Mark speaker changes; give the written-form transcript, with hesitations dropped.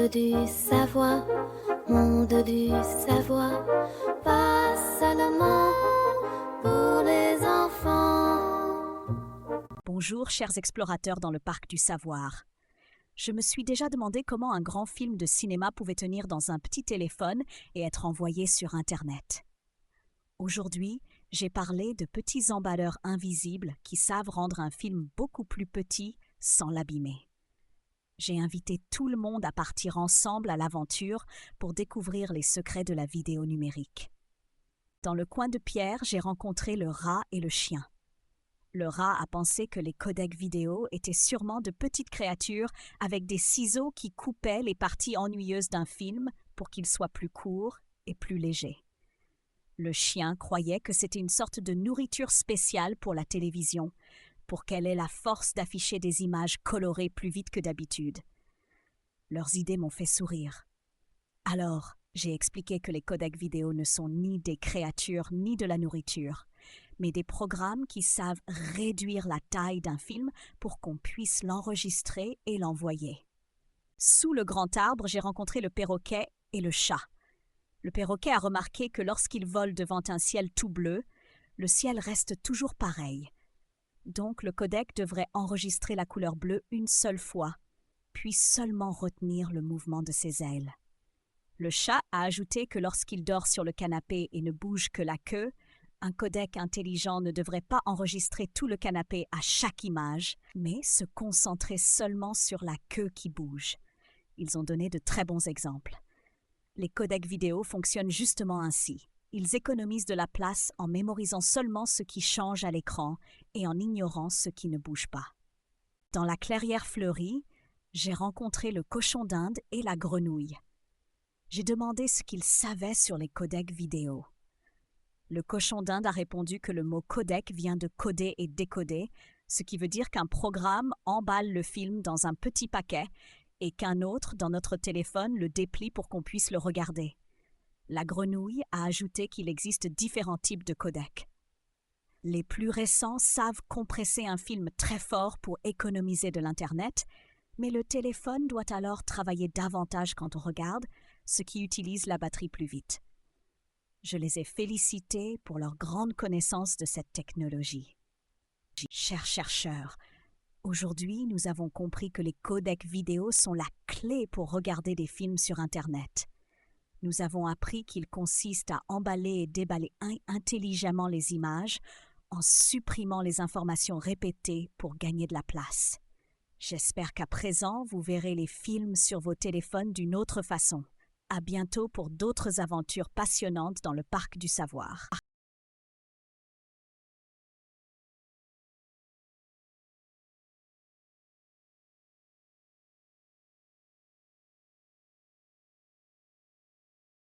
Speaker 1: du Savoie, monde du Savoie, pas seulement pour les enfants.
Speaker 2: Bonjour, chers explorateurs dans le parc du savoir. Je me suis déjà demandé comment un grand film de cinéma pouvait tenir dans un petit téléphone et être envoyé sur Internet. Aujourd'hui, j'ai parlé de petits emballeurs invisibles qui savent rendre un film beaucoup plus petit sans l'abîmer. J'ai invité tout le monde à partir ensemble à l'aventure pour découvrir les secrets de la vidéo numérique. Dans le coin de Pierre, j'ai rencontré le rat et le chien. Le rat a pensé que les codecs vidéo étaient sûrement de petites créatures avec des ciseaux qui coupaient les parties ennuyeuses d'un film pour qu'il soit plus court et plus léger. Le chien croyait que c'était une sorte de nourriture spéciale pour la télévision, pour qu'elle ait la force d'afficher des images colorées plus vite que d'habitude. Leurs idées m'ont fait sourire. Alors, j'ai expliqué que les codecs vidéo ne sont ni des créatures ni de la nourriture, mais des programmes qui savent réduire la taille d'un film pour qu'on puisse l'enregistrer et l'envoyer. Sous le grand arbre, j'ai rencontré le perroquet et le chat. Le perroquet a remarqué que lorsqu'il vole devant un ciel tout bleu, le ciel reste toujours pareil. Donc le codec devrait enregistrer la couleur bleue une seule fois, puis seulement retenir le mouvement de ses ailes. Le chat a ajouté que lorsqu'il dort sur le canapé et ne bouge que la queue, un codec intelligent ne devrait pas enregistrer tout le canapé à chaque image, mais se concentrer seulement sur la queue qui bouge. Ils ont donné de très bons exemples. Les codecs vidéo fonctionnent justement ainsi. Ils économisent de la place en mémorisant seulement ce qui change à l'écran et en ignorant ce qui ne bouge pas. Dans la clairière fleurie, j'ai rencontré le cochon d'Inde et la grenouille. J'ai demandé ce qu'ils savaient sur les codecs vidéo. Le cochon d'Inde a répondu que le mot codec vient de coder et décoder, ce qui veut dire qu'un programme emballe le film dans un petit paquet et qu'un autre, dans notre téléphone, le déplie pour qu'on puisse le regarder. La grenouille a ajouté qu'il existe différents types de codecs. Les plus récents savent compresser un film très fort pour économiser de l'Internet, mais le téléphone doit alors travailler davantage quand on regarde, ce qui utilise la batterie plus vite. Je les ai félicités pour leur grande connaissance de cette technologie. Chers chercheurs, aujourd'hui nous avons compris que les codecs vidéo sont la clé pour regarder des films sur Internet. Nous avons appris qu'il consiste à emballer et déballer intelligemment les images en supprimant les informations répétées pour gagner de la place. J'espère qu'à présent, vous verrez les films sur vos téléphones d'une autre façon. À bientôt pour d'autres aventures passionnantes dans le parc du savoir.